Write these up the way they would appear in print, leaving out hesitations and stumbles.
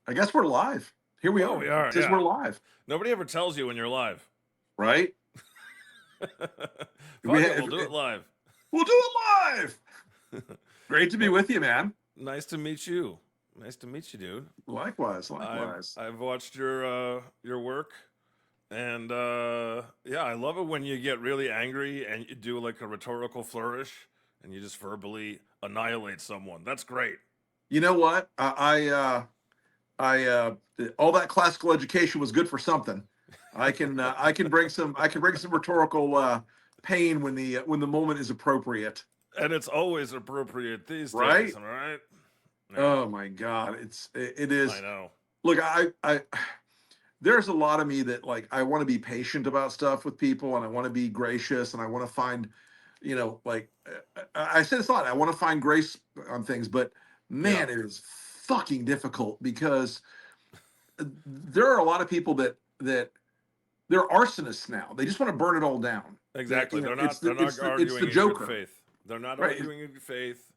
I guess we're live. Here we Oh, are. we It are. says we're Yeah. live, Nobody ever tells you when you're live. right? We Fuck it, have, we'll do it live. we'll do it live. Great to be Well, with you, man. nice to meet you. Nice to meet you, dude. Likewise, I've likewise. I've watched your work, and yeah, I love it when you get really angry and you do like a rhetorical flourish and you just verbally annihilate someone. That's great. You know what? I all that classical education was good for something. I can bring some rhetorical pain when the moment is appropriate, And it's always appropriate these days, right? all right? Yeah, Oh my God, it is. I know. Look, I there's a lot of me that like I want to be patient about stuff with people and I want to be gracious and I want to find, like I said it's a lot. I want to find grace on things, but Yeah, man, it is fucking difficult because there are a lot of people that they're arsonists now. They just want to burn it all down. That exactly. They're it's not the they're not it's the arguing in good Joker, faith. They're not right? arguing in good faith.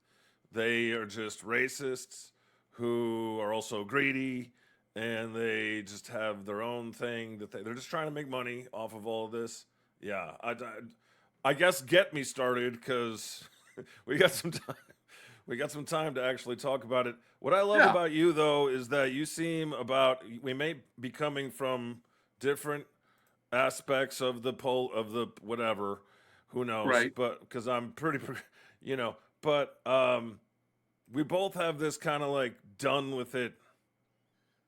They are just racists who are also greedy, and they just have their own thing that they're just trying to make money off of all of this. Yeah, I guess get me started because we got some time. We got some time to actually talk about it. What I love Yeah, about you though is that you seem about we may be coming from different aspects of the pole of the whatever, who knows, right. but because I'm pretty you know, but we both have this kind of like done with it,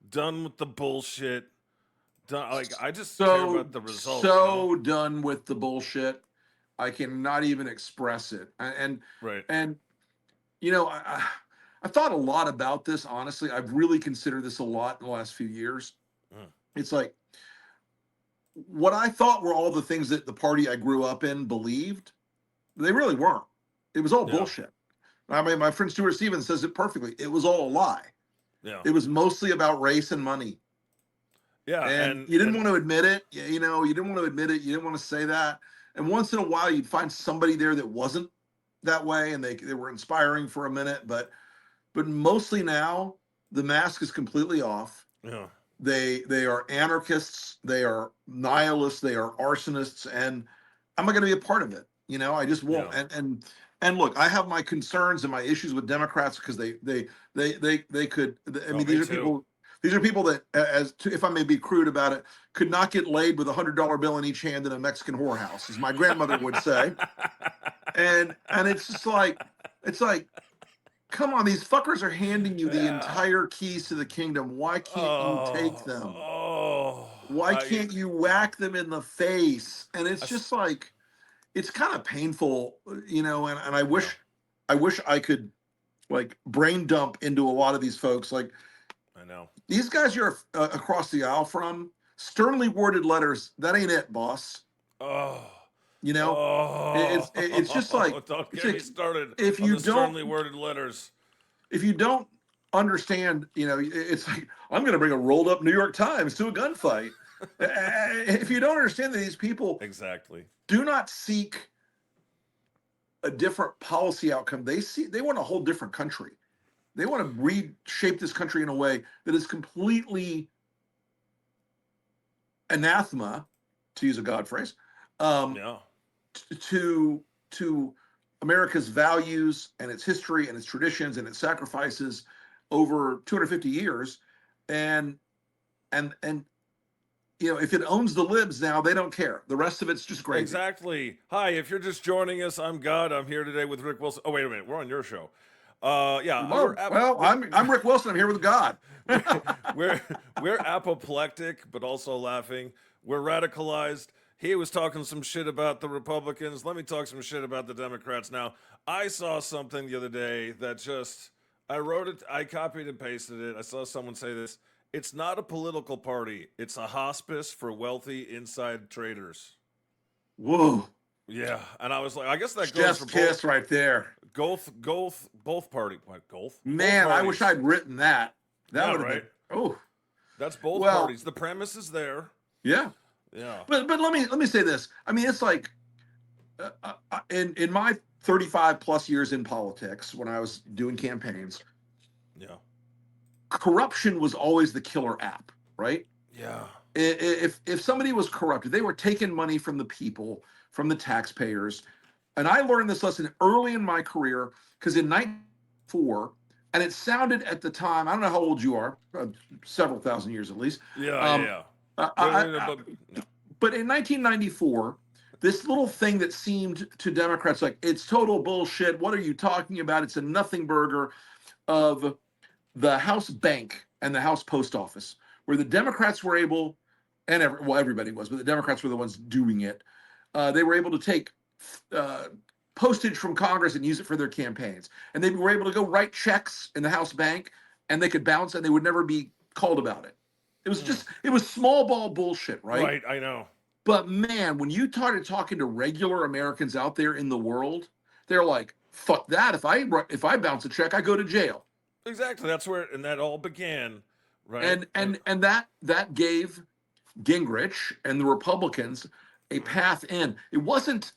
done with the bullshit, done, like I just care So about the result, so done with the bullshit. I cannot even express it. Right. And you know, I thought a lot about this. Honestly, I've really considered this a lot in the last few years. Mm. It's like what I thought were all the things that the party I grew up in believed. They really weren't. It was all Yeah. bullshit. I mean, my friend Stuart Stevens says it perfectly. It was all a lie. Yeah. It was mostly about race and money. Yeah, And and you didn't and want to admit it. You didn't want to admit it. You didn't want to say that. And once in a while, you'd find somebody there that wasn't that way, and they were inspiring for a minute. But mostly now, the mask is completely off. yeah. They are anarchists. They are nihilists. They are arsonists, and I'm not going to be a part of it. I just won't. Yeah. And look, I have my concerns and my issues with Democrats because they could. I Oh, mean, me these are too. people. These are people that, if I may be crude about it, could not get laid with $100 bill in each hand in a Mexican whorehouse, as my grandmother would say. And it's like, come on, these fuckers are handing you the Yeah. entire keys to the kingdom. Why can't you take Oh, them? oh. Why can't you whack them in the face? And I it's s- just like it's kind of painful, and I yeah, wish I could like brain dump into a lot of these folks. Like I know. these guys you're across the aisle from, sternly worded letters, that ain't it, boss. Oh, You know, it's just oh, like don't it's get me like started if on you the don't sternly worded letters. if you don't understand, it's like I'm going to bring a rolled up New York Times to a gunfight. If you don't understand that these people Exactly. do not seek a different policy outcome, they want a whole different country. They want to reshape this country in a way that is completely anathema, to use a God phrase, um, Yeah. to to America's values and its history and its traditions and its sacrifices over 250 years, and and if it owns the libs now, they don't care. The rest of it's just gravy. Exactly. Hi, if you're just joining us, I'm God. I'm here today with Rick Wilson. Oh, wait a minute. We're on your show. Yeah, Well, I'm Rick Wilson. I'm here with God. we're we're we're apoplectic, but also laughing. We're radicalized. He was talking some shit about the Republicans. Let me talk some shit about the Democrats now. I saw something the other day that just I wrote it, I copied and pasted it. I saw someone say this. It's not a political party. It's a hospice for wealthy inside traders. Whoa, Yeah, and I was like, I guess that goes chef's for both kiss right there. both party, what, golf, both Man, I wish parties. I'd written that. That Yeah, would have right. been. Oh, That's both well, parties. The premise is there. yeah. Yeah, But let me say this. I mean, it's like in my 35 plus years in politics, when I was doing campaigns, yeah, corruption was always the killer app, right? Yeah. If somebody was corrupted, they were taking money from the people, from the taxpayers. And I learned this lesson early in my career because in 1994, and it sounded at the time, I don't know how old you are, several thousand years at least. Yeah. Um, Yeah. I, No. but in 1994, this little thing that seemed to Democrats like it's total bullshit. What are you talking about? It's a nothing burger of the House Bank and the House Post Office, where the Democrats were able, and everybody was, but the Democrats were the ones doing it. They were able to take postage from Congress and use it for their campaigns, and they were able to go write checks in the House Bank, and they could bounce, and they would never be called about it. It was small ball bullshit, right? Right. I know. But man, when you started talking to regular Americans out there in the world, they're like, "Fuck that! If I bounce a check, I go to jail." Exactly. That's where and that all began. Right. And that gave Gingrich and the Republicans a path in. It wasn't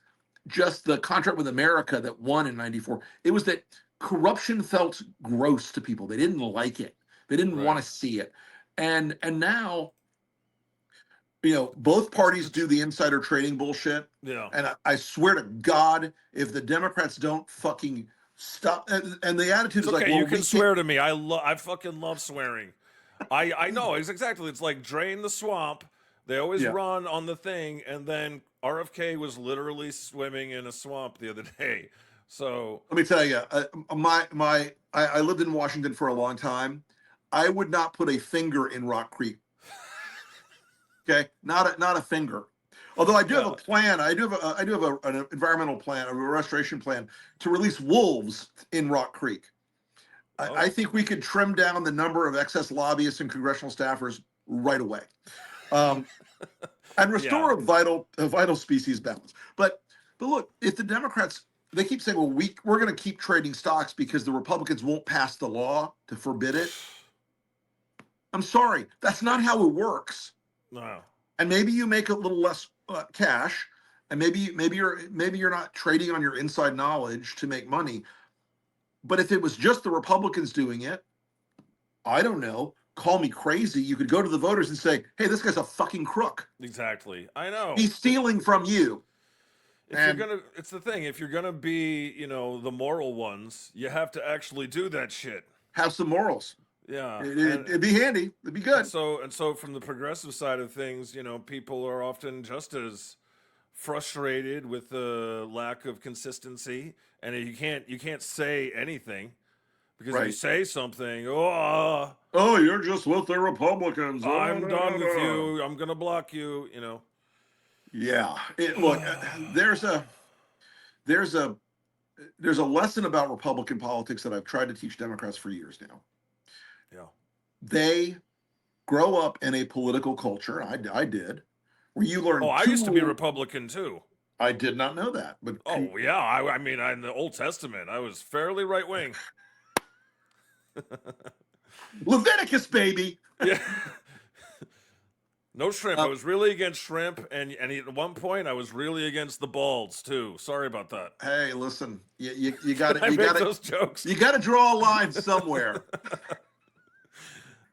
just the contract with America that won in '94. It was that corruption felt gross to people. They didn't like it. They didn't want to see it. And now, both parties do the insider trading bullshit. Yeah. And I swear to God, if the Democrats don't fucking stop, and the attitude is okay, like, well, you can swear to me. I fucking love swearing. I know exactly. It's like drain the swamp. They always run on the thing, and then RFK was literally swimming in a swamp the other day. So let me tell you, I lived in Washington for a long time. I would not put a finger in Rock Creek. Okay, not a finger. Although I do have a plan. I do have an environmental plan, a restoration plan to release wolves in Rock Creek. I think we could trim down the number of excess lobbyists and congressional staffers right away, and restore a vital species balance. But look, if the Democrats, they keep saying, well, we're going to keep trading stocks because the Republicans won't pass the law to forbid it. I'm sorry, that's not how it works. No. And maybe you make a little less cash, and maybe you're not trading on your inside knowledge to make money. But if it was just the Republicans doing it, I don't know. Call me crazy. You could go to the voters and say, "Hey, this guy's a fucking crook. Exactly. I know. He's stealing from you." It's the thing. If you're gonna be, the moral ones, you have to actually do that shit. Have some morals. Yeah, it'd be handy. It'd be good. And so from the progressive side of things, people are often just as frustrated with the lack of consistency, and you can't say anything because if you say something, oh, you're just with the Republicans. I'm done with you. I'm gonna block you. Yeah. Look, there's a lesson about Republican politics that I've tried to teach Democrats for years now. Yeah. They grow up in a political culture. I did, where you learn. Oh, I used to be Republican too. I did not know that, but yeah, I mean, in the Old Testament, I was fairly right wing. Leviticus, baby. Yeah. No shrimp. I was really against shrimp, and at one point I was really against the balds too. Sorry about that. Hey, listen, you got to those jokes. You got to draw a line somewhere.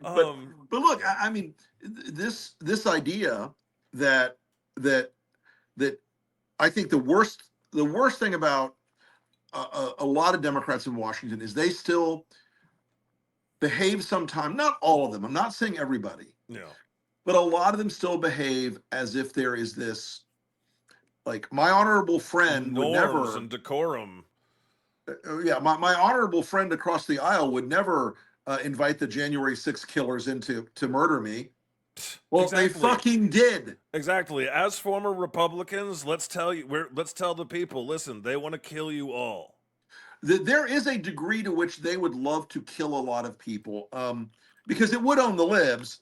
But look, I mean, this idea that I think the worst thing about a lot of Democrats in Washington is they still behave sometimes. Not all of them. I'm not saying everybody. Yeah. But a lot of them still behave as if there is this, like, my honorable friend would never, and decorum. My honorable friend across the aisle would never invite the January 6th killers in to murder me. Well, exactly. They fucking did. Exactly. As former Republicans, let's tell the people, listen, they want to kill you all. There is a degree to which they would love to kill a lot of people, because it would own the libs.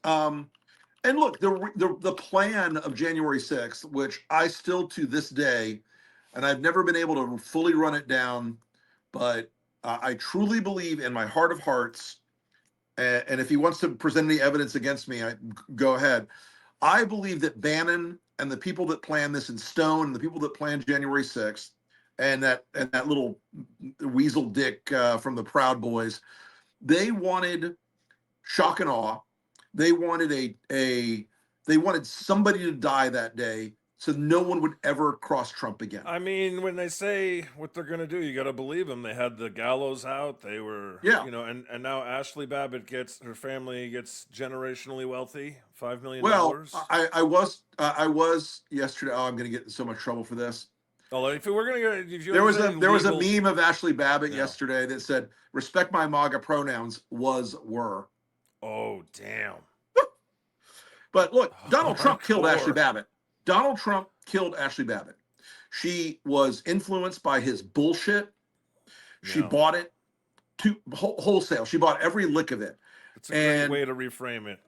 And look, the plan of January 6th, which I still to this day, and I've never been able to fully run it down, but I truly believe in my heart of hearts, and if he wants to present any evidence against me, go ahead. I believe that Bannon and the people that planned this, and Stone and the people that planned January 6th, and that little weasel dick from the Proud Boys, they wanted shock and awe. They wanted they wanted somebody to die that day so no one would ever cross Trump again. I mean, when they say what they're going to do, you got to believe them. They had the gallows out. They were, Yeah. and now Ashley Babbitt her family gets generationally wealthy, $5 million. Well, I was yesterday. Oh, I'm going to get in so much trouble for this. Oh, if we're going to get, if there was a meme of Ashley Babbitt yesterday that said, "Respect my MAGA pronouns." Were. Oh, damn. But look, Donald Trump killed Ashley Babbitt. Donald Trump killed Ashley Babbitt. She was influenced by his bullshit. She bought it wholesale. She bought every lick of it. It's a great way to reframe it.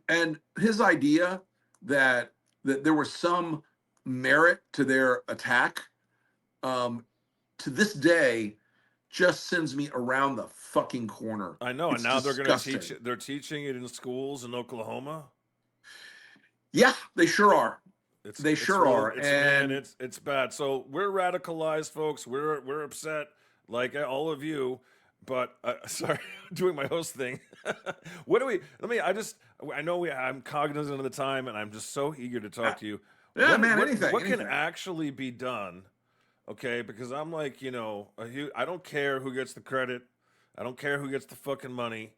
And his idea that there was some merit to their attack, to this day, just sends me around the fucking corner. I know, and now they're going to teach it. They're teaching it in schools in Oklahoma. Yeah, they sure are. They sure are. And it's bad. So we're radicalized, folks. We're upset, like all of you. But sorry, doing my host thing. What do we? I know I'm cognizant of the time, and I'm just so eager to talk to you. Yeah, anything. What anything. can actually be done? Okay, because I'm like, I don't care who gets the credit. I don't care who gets the fucking money.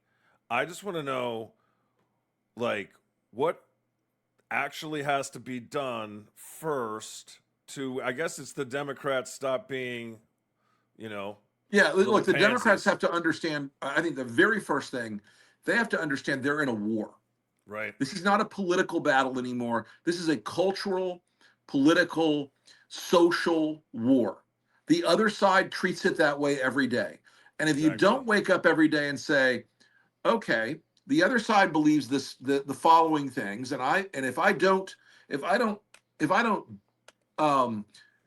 I just want to know, like, what actually has to be done first to, I guess it's the Democrats stop being, Yeah, look, the Democrats have to understand, I think the very first thing, they have to understand they're in a war. Right. This is not a political battle anymore. This is a cultural, political, social war. The other side treats it that way every day. And if you don't wake up every day and say, okay, the other side believes the following things, and if I don't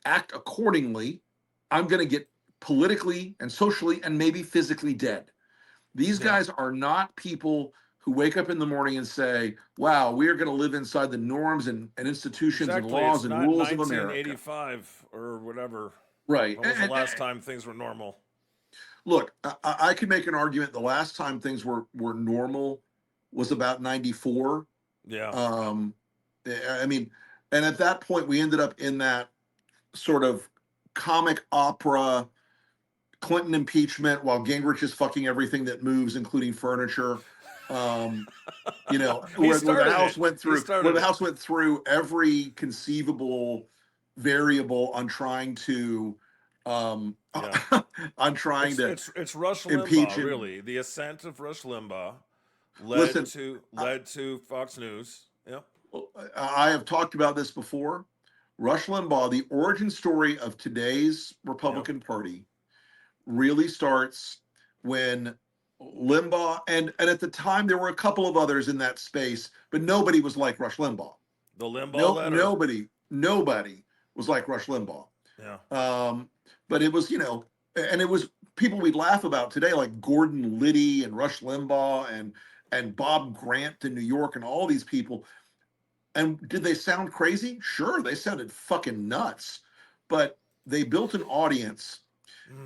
act accordingly, I'm going to get politically and socially and maybe physically dead. These guys are not people who wake up in the morning and say, wow, we are going to live inside the norms and institutions and laws and rules of America. 1985 or whatever. Right. When was the last time things were normal? Look, I could make an argument the last time things were normal was about 94. Yeah. I mean, and at that point we ended up in that sort of comic opera Clinton impeachment while Gingrich is fucking everything that moves, including furniture. Where the House went through every conceivable variable on trying to on trying to it's Rush impeach Limbaugh, him. really. The ascent of Rush Limbaugh led to Fox News. Yeah. I have talked about this before. Rush Limbaugh, the origin story of today's Republican Party, really starts when Limbaugh and at the time there were a couple of others in that space, but nobody was like Rush Limbaugh. The Limbaugh letter. Nobody was like Rush Limbaugh. Yeah. But it was, and it was people we'd laugh about today, like Gordon Liddy and Rush Limbaugh and Bob Grant in New York and all these people. And did they sound crazy? Sure, they sounded fucking nuts. But they built an audience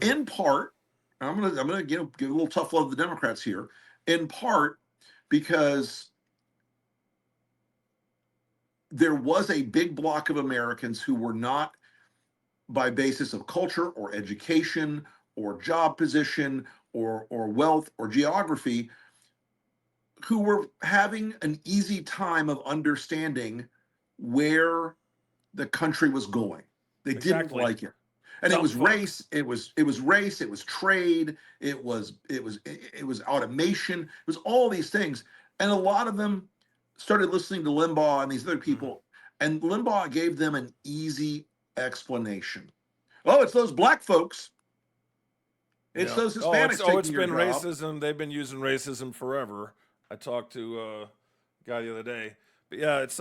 in part. I'm gonna give a little tough love to the Democrats here, in part because there was a big block of Americans who were not, by basis of culture or education or job position or wealth or geography, who were having an easy time of understanding where the country was going. They didn't like it. And it was race, it was race, it was trade, it was automation, it was all these things. And a lot of them started listening to Limbaugh and these other people, and Limbaugh gave them an easy explanation. Oh, it's those black folks. It's those Hispanics. It's been racism. They've been using racism forever. I talked to a guy the other day. But yeah, it's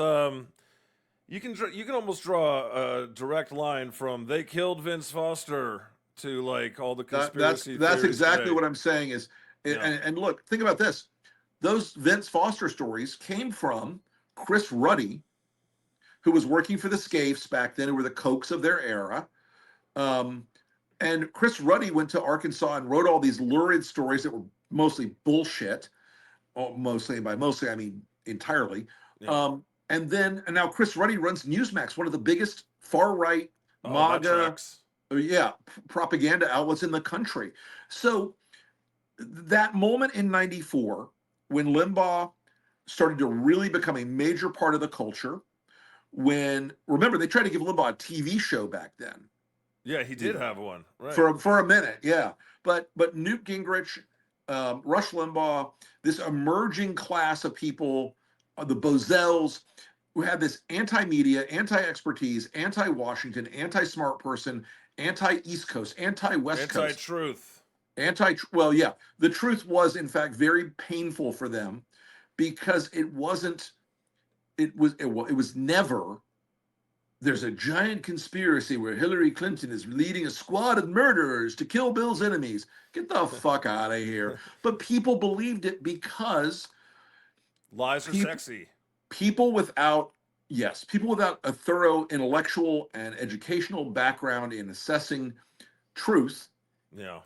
you can almost draw a direct line from they killed Vince Foster to like all the conspiracy theories. That's exactly today. what I'm saying is, and look, think about this. Those Vince Foster stories came from Chris Ruddy, who was working for the Scapes back then, who were the Kochs of their era. And Chris Ruddy went to Arkansas and wrote all these lurid stories that were mostly bullshit mostly, and by mostly I mean entirely. Yeah. And now Chris Ruddy runs Newsmax, one of the biggest far right Oh, that MAGA, tracks. propaganda outlets in the country. So that moment in '94 when Limbaugh started to really become a major part of the culture. When remember they tried to give Limbaugh a TV show back then, Yeah, he you did know, have one, right? for a minute, yeah. But Newt Gingrich, Rush Limbaugh, this emerging class of people, the Bozels, who had this anti-media, anti-expertise, anti-Washington, anti-smart person, anti-East Coast, anti-West Coast, Anti-truth. well, yeah. The truth was, in fact, very painful for them because it wasn't. It was never. There's a giant conspiracy where Hillary Clinton is leading a squad of murderers to kill Bill's enemies. Get the fuck out of here. But people believed it because Lies are people sexy. people without people without a thorough intellectual and educational background in assessing truth Yeah.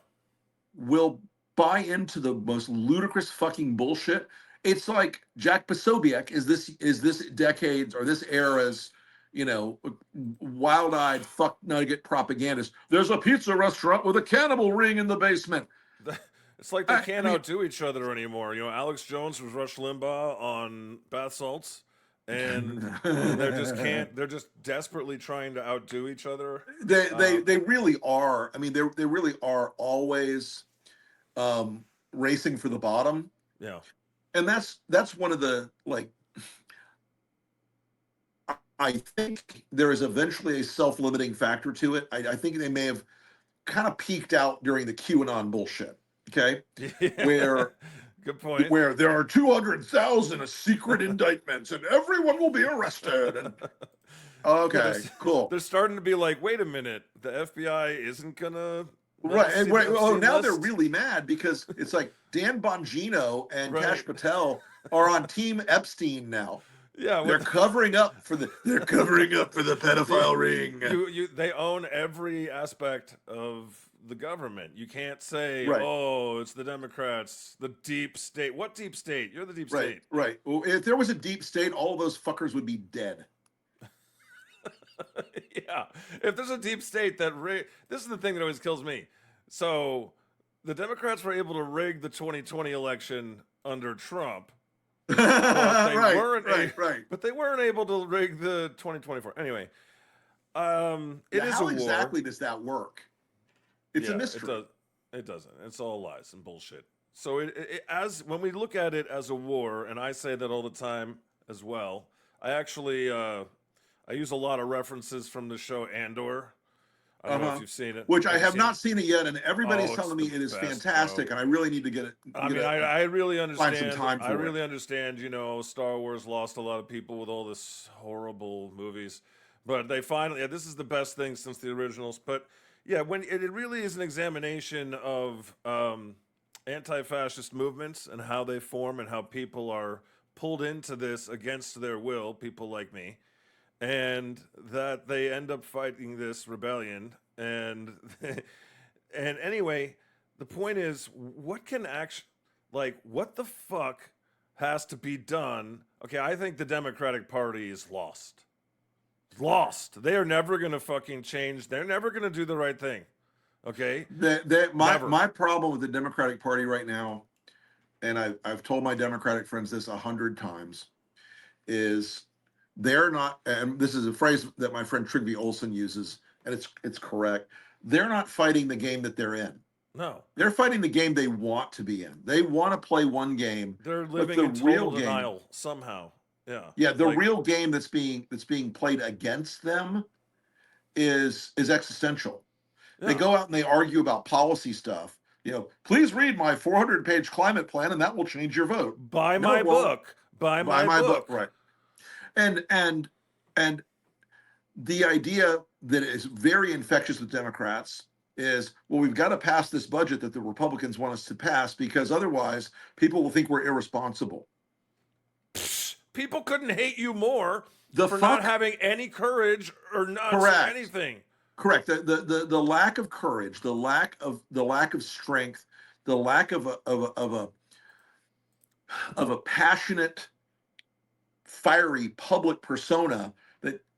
will buy into the most ludicrous fucking bullshit. It's like Jack Posobiec is this decades or this era's, wild-eyed fuck nugget propagandist. There's a pizza restaurant with a cannibal ring in the basement. It's like they I, I can't mean, outdo each other anymore. Alex Jones was Rush Limbaugh on bath salts, and they're just can't. They're just desperately trying to outdo each other. they they Um, they really are. I mean, they really are always racing for the bottom, yeah. and that's one of the I think there is eventually a self-limiting factor to it. I think they may have kind of peaked out during the QAnon bullshit. Okay, Yeah. where Good point. where there are 200,000 secret indictments and everyone will be arrested. And Yeah, okay, cool. they're starting to be like, wait a minute, the FBI isn't gonna let Right, us and see the Epstein now they're list. really mad because it's like Dan Bongino and Right. Kash Patel are on Team Epstein now. Yeah. They're What covering up for the the pedophile ring. they own every aspect of the government. You can't say, Right, "Oh, it's the Democrats, the deep state." What deep state? You're the deep right, state. right. Well, if there was a deep state, all those fuckers would be dead. Yeah. If there's a deep state that this is the thing that always kills me. So, the Democrats were able to rig the 2020 election under Trump, but they Right, weren't right, right. but they weren't able to rig the 2024. Anyway, it Yeah, is a how war. exactly does that work? It's a Yeah, it mystery. does. It doesn't. It's all lies and bullshit. So as when we look at it as a war, and I say that all the time as well. I actually I use a lot of references from the show Andor. I don't know if Uh-huh. you've seen it. Which I Have you have seen it? not seen it yet, and everybody's Oh, it's telling the me it is best show. fantastic, and I really need to I mean, I really find some understand. time I for it. really understand. Star Wars lost a lot of people with all this horrible movies, but they finally. Yeah, this is the best thing since the originals. But yeah, when it really is an examination of anti-fascist movements and how they form and how people are pulled into this against their will. People like me, and that they end up fighting this rebellion and and anyway, the point is, what can actually, what the fuck has to be done? Okay, I think the Democratic Party is lost. Lost. They are never gonna fucking change. They're never gonna do the right thing. Okay, never. My problem with the Democratic Party right now, and I've told my Democratic friends this 100 times, is they're not. And this is a phrase that my friend Trygve Olson uses, and it's correct. They're not fighting the game that they're in. No, They're fighting the game they want to be in. They want to play one game, they're but living the in total real game, denial somehow. Yeah, yeah, the like real game that's being played against them is existential. They yeah. go out and they argue about policy stuff. Please read my 400-page climate plan, and that will change your vote. Buy No, my it won't. book. Buy Buy my my book, book. right? And the idea that is very infectious with Democrats is, well, we've got to pass this budget that the Republicans want us to pass because otherwise people will think we're irresponsible. People couldn't hate you more The for not fuck? having any courage or nuts or Correct. anything. Correct. The lack of courage, the lack of strength, the lack of a of a passionate, fiery public persona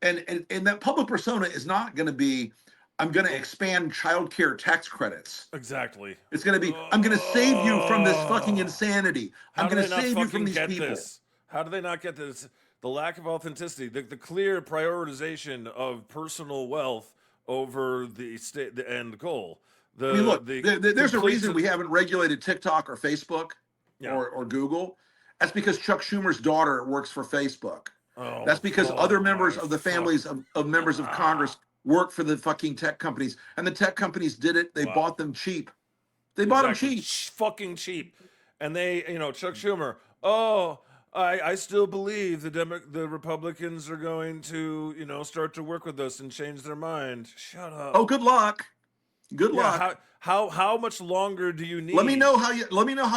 and that public persona is not going to be, I'm going to expand childcare tax credits. Exactly. It's going to be, I'm going to save you from this fucking Oh, insanity. I'm how do going they to not save you from fucking these get people. this? How do they not get this? The lack of authenticity, the clear prioritization of personal wealth over the end goal. I mean, look, The there's a complete. reason we haven't regulated TikTok or Facebook Yeah. or Google. That's because Chuck Schumer's daughter works for Facebook. That's Oh, because oh other members my of the fuck. families of members of Congress work for the fucking tech companies. And the tech companies did it. They Wow. bought them cheap. They bought them Exactly. cheap. Fucking cheap. And they, Chuck Schumer, oh, I still believe the Republicans are going to, start to work with us and change their mind. Shut up. Oh, good luck. Good Yeah, luck. how much longer do you need? Let me know how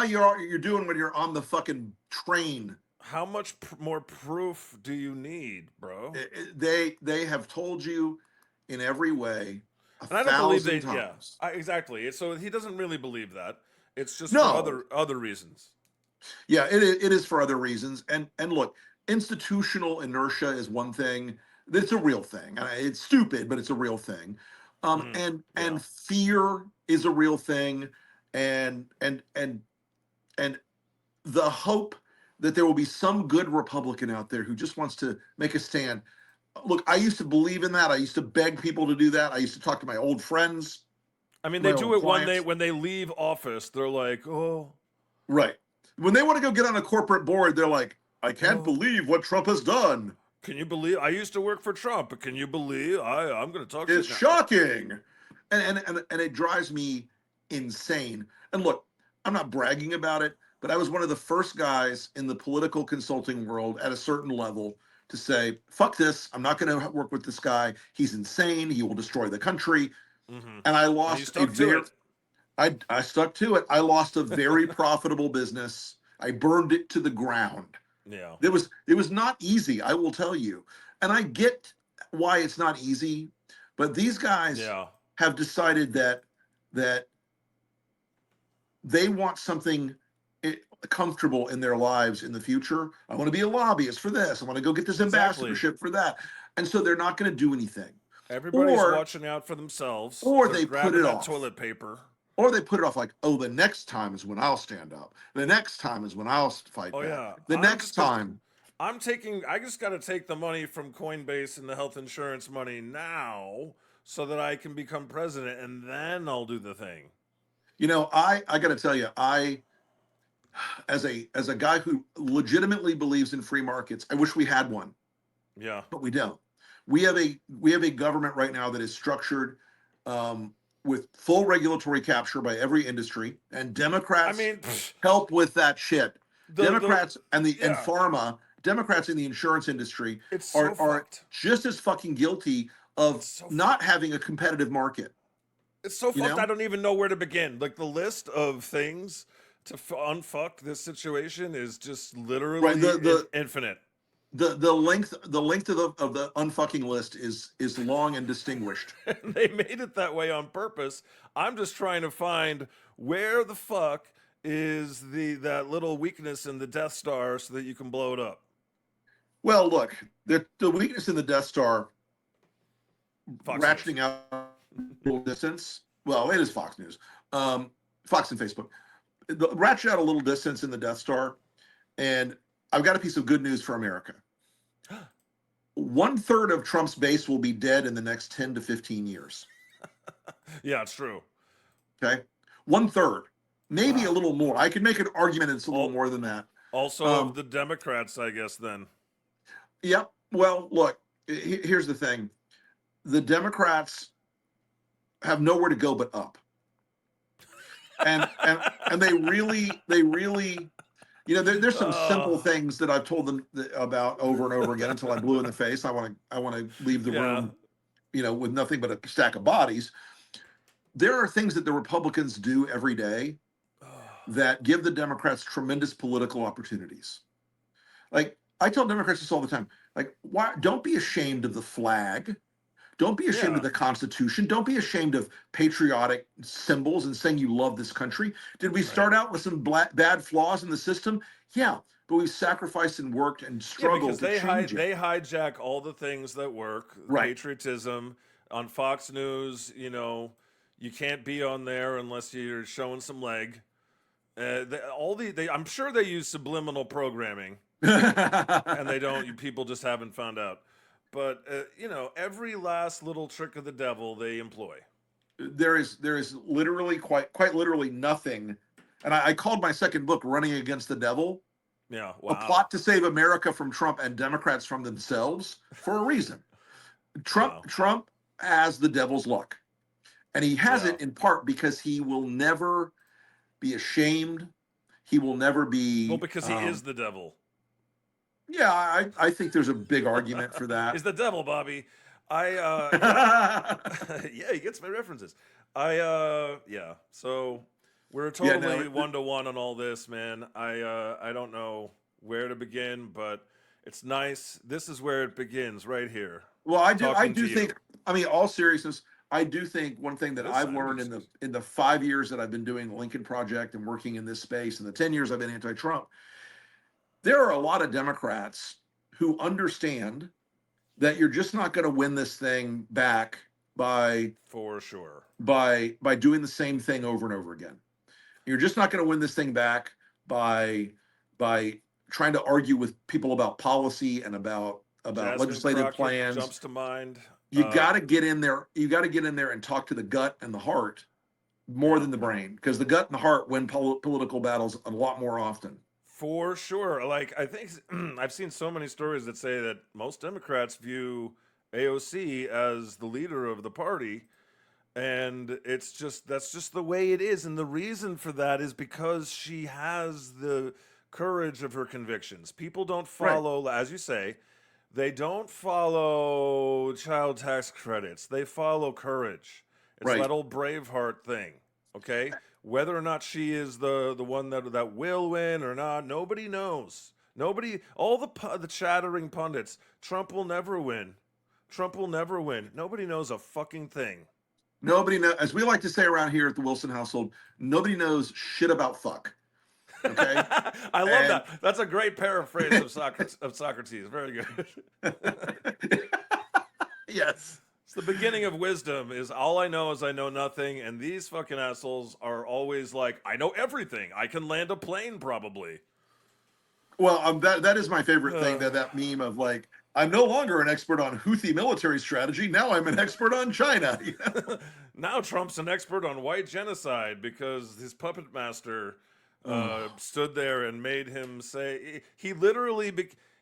you're doing when you're on the fucking train. How much more proof do you need, bro? They have told you in every way And I don't believe 1,000 yeah, times. exactly. So he doesn't really believe that. It's just for No. other reasons. Yeah, it is for other reasons. And look, institutional inertia is one thing. It's a real thing. It's stupid, but it's a real thing. Yeah. And fear is a real thing. And the hope that there will be some good Republican out there who just wants to make a stand. Look, I used to believe in that. I used to beg people to do that. I used to talk to my old friends. I mean, My they do old it clients. when they leave office. They're like, oh, Right. When they want to go get on a corporate board, they're like, I can't believe what Trump has done. Can you believe I used to work for Trump? But can you believe I'm going to talk It's shit now? shocking. And it drives me insane. And look, I'm not bragging about it, but I was one of the first guys in the political consulting world at a certain level to say, fuck this. I'm not going to work with this guy. He's insane. He will destroy the country. Mm-hmm. And I And you lost stuck to it. I stuck to it. I lost a very profitable business. I burned it to the ground. Yeah. It was not easy, I will tell you. And I get why it's not easy, but these guys Yeah. have decided that they want something comfortable in their lives in the future. I want to be a lobbyist for this. I want to go get this ambassadorship for that. And so they're not going to do anything. Everybody's watching out for themselves. Or They're they put grabbing it that off. toilet paper. Or they put it off like, oh, the next time is when I'll stand up. The next time is when I'll fight Oh back. yeah. The next time. I just got to take the money from Coinbase and the health insurance money now so that I can become president, and then I'll do the thing. I got to tell you, as a guy who legitimately believes in free markets, I wish we had one. Yeah. But we don't. We have a government right now that is structured with full regulatory capture by every industry, and Democrats help with that shit. Democrats and pharma, Democrats in the insurance industry are just as fucking guilty of not having a competitive market. It's so fucked. I don't even know where to begin. Like the list of things to unfuck this situation is just literally infinite. The length of the unfucking list is long and distinguished. They made it that way on purpose. I'm just trying to find where the fuck is that little weakness in the Death Star so that you can blow it up. Well, look, the weakness in the Death Star, Fox ratcheting News. out a little distance. Well, it is Fox News, Fox and Facebook. Ratchet out a little distance in the Death Star, and I've got a piece of good news for America. 1/3 of Trump's base will be dead in the next 10 to 15 years. Yeah, it's true. Okay. 1/3, maybe a little more. I could make an argument it's a little more than that. Also of the Democrats, I guess, then. Yep. Well, look, here's the thing. The Democrats have nowhere to go but up. And they really there's some simple things that I've told them about over and over again until I blew in the face. I want to leave the room, with nothing but a stack of bodies. There are things that the Republicans do every day that give the Democrats tremendous political opportunities. Like I tell Democrats this all the time. Like, why don't be ashamed of the flag. Don't be ashamed Yeah. of the Constitution. Don't be ashamed of patriotic symbols and saying you love this country. Did we Right. start out with some bad flaws in the system? Yeah, but we've sacrificed and worked and Yeah, because struggled to change it. they hijack all the things that work. Right. Patriotism on Fox News, you know, you can't be on there unless you're showing some leg. I'm sure they use subliminal programming, and they don't. You people just haven't found out. But you know, every last little trick of the devil they employ. There is literally quite literally nothing. And I called my second book "Running Against the Devil," Yeah. a Wow. plot to save America from Trump and Democrats from themselves for a reason. Wow. Trump has the devil's luck, and he has Yeah. it in part because he will never be ashamed. He will never Well, be. because he is the devil. Yeah, I think there's a big argument for He's that. the devil, Bobby. Yeah. Yeah, he gets my references. Yeah. So we're Yeah, totally no, 1-to-1 on all this, man. I don't know where to begin, but it's nice. This is where it begins, right here. well, I Talking to do you. think. I mean, all seriousness, I do think one thing that This I've I'm learned in the 5 years that I've been doing the Lincoln Project and working in this space, and the 10 years I've been anti-Trump, there are a lot of Democrats who understand that you're just not going to win this thing back by for sure. by doing the same thing over and over again. You're just not going to win this thing back by by trying to argue with people about policy and about Jasmine legislative Crockett plans. jumps to mind. You got to get in there. You got to get in there and talk to the gut and the heart more Yeah. than the brain, because the gut and the heart win political battles a lot more often. For sure. Like, I think I've seen so many stories that say that most Democrats view AOC as the leader of the party. And it's just, that's just the way it is. And the reason for that is because she has the courage of her convictions. People don't Right, follow, as you say, they don't follow child tax credits. They follow courage. It's right. that old Braveheart thing. Okay, whether or not she is the one that will win or not, nobody knows. Nobody, all the chattering pundits. Trump will never win. Trump will never win. Nobody knows a fucking thing. Nobody knows, as we like to say around here at the Wilson household, nobody knows shit about fuck. Okay, I love and that. That's a great paraphrase of Socrates. Of Socrates. Very good. yes. It's the beginning of wisdom. Is all I know is I know nothing, and these fucking assholes are always like, I know everything. I can land a plane probably. Well, that is my favorite thing. Uh, That meme of like, I'm no longer an expert on Houthi military strategy. Now I'm an expert on China. Now Trump's an expert on white genocide because his puppet master Oh, stood there and made him say he literally,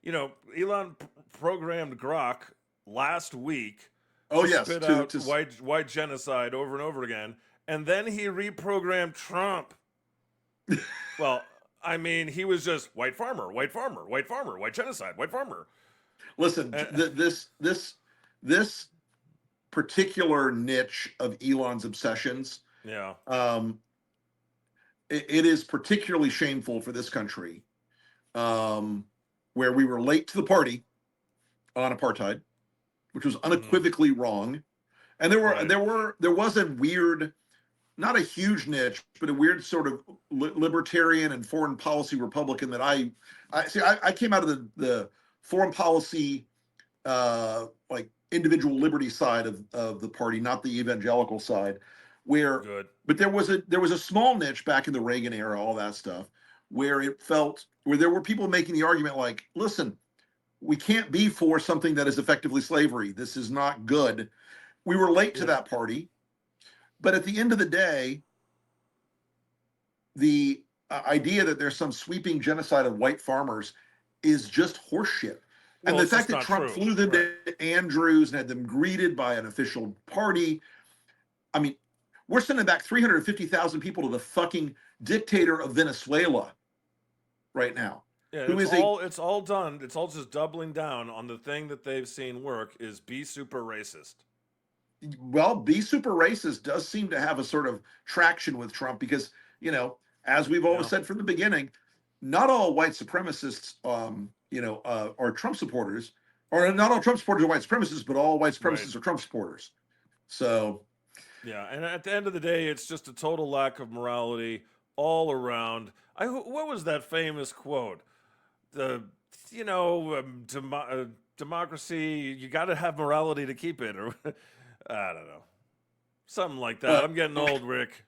Elon programmed Grok last week oh to yes, spit to out white genocide over and over again, and then he reprogrammed Trump. Well, I mean, he was just white farmer, white farmer, white farmer, white genocide, white farmer. listen. Uh, This particular niche of Elon's obsessions, yeah. um, it is particularly shameful for this country, um, where we were late to the party on apartheid, which was Hmm. unequivocally wrong, and Right. there was a weird, not a huge niche, but a weird sort of libertarian and foreign policy Republican that I see. I came out of the foreign policy, like individual liberty side of the party, not the evangelical side, where, Good. but there was a small niche back in the Reagan era, all that stuff, where it felt where there were people making the argument like, listen, we can't be for something that is effectively slavery. This is not good. We were late to Yeah. that party, but at the end of the day, the idea that there's some sweeping genocide of white farmers is just horseshit. And Well, the it's fact just that not Trump true. flew them Right. to Andrews and had them greeted by an official party, I mean, we're sending back 350,000 people to the fucking dictator of Venezuela right now, Yeah, who it's is a, all done. It's all just doubling down on the thing that they've seen work is be super racist. well, be super racist does seem to have a sort of traction with Trump because, as we've always Yeah. said from the beginning, not all white supremacists, are Trump supporters, or not all Trump supporters are white supremacists, but all white Right. supremacists are Trump supporters. So Yeah, and at the end of the day, it's just a total lack of morality all around. What was that famous quote? The democracy, you got to have morality to keep it, or I don't know, something like that. uh, I'm getting old, Rick.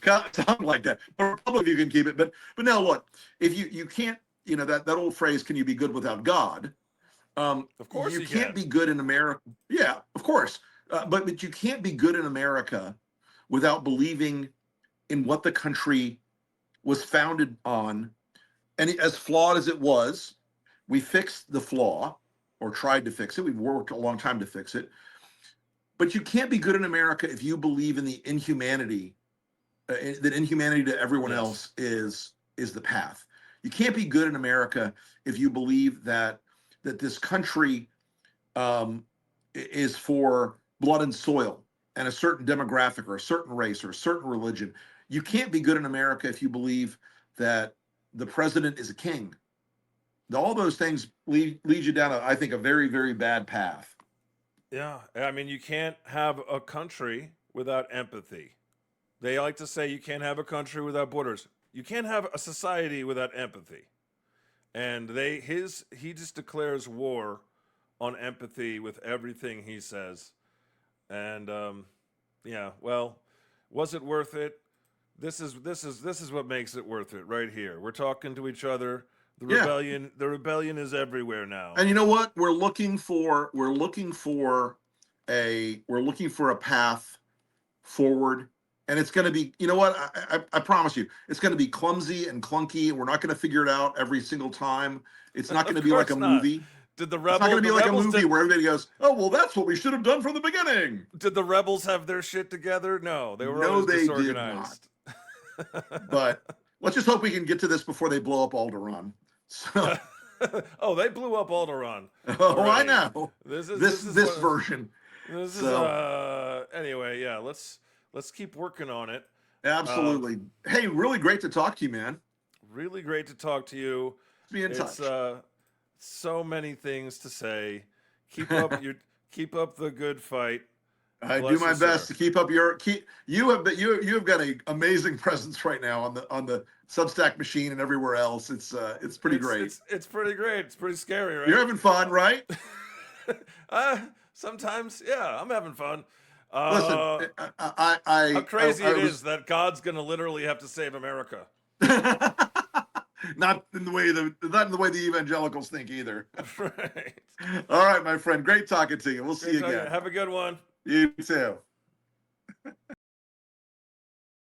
something like that. A republic, you can keep it, but now look, if you can't, that old phrase, "Can you be good without God?" Of course You you can't can. be good in America. Yeah, of course, but you can't be good in America without believing in what the country was founded on. And as flawed as it was, we fixed the flaw, or tried to fix it. We've worked a long time to fix it. But you can't be good in America if you believe in the inhumanity, that inhumanity to everyone Yes. else is the path. You can't be good in America if you believe that this country is for blood and soil and a certain demographic or a certain race or a certain religion. You can't be good in America if you believe that the president is a king. All those things lead you down, I think, a very, very bad path. Yeah, I mean, you can't have a country without empathy. They like to say you can't have a country without borders. You can't have a society without empathy. And he just declares war on empathy with everything he says. And yeah, well, was it worth it? This is what makes it worth it right here. We're talking to each other. Yeah. The rebellion is everywhere now. And you know what? We're looking for a path forward. And it's going to be, you know what? I promise you, it's going to be clumsy and clunky. We're not going to figure it out every single time. It's not going Of to be like a course not. movie. Did It's not going to the be like a rebels movie where everybody goes, "Oh, well, that's what we should have done from the beginning." did the rebels have their shit together? No, they were No, always they did not. disorganized. But let's just hope we can get to this before they blow up Alderaan. So, Oh, they blew up Alderaan oh, I already. know this version. This is So, anyway, yeah, let's keep working on it. Um, absolutely. Hey, really great to talk to you, man. really great to talk to you. Let's be in It's touch. so many things to say. Keep up the good fight. I do Bless my you, best sir. to keep up your keep. You have got an amazing presence right now on the Substack machine and everywhere else. It's pretty great. It's pretty great. It's pretty scary, You're right? having fun, right? Sometimes, yeah, I'm having fun. Listen, How crazy I it is was that God's gonna literally have to save America. not in the way the evangelicals think either. Right. All right, my friend. Great talking to you. We'll see Great you talking. again. Have a good one. You too.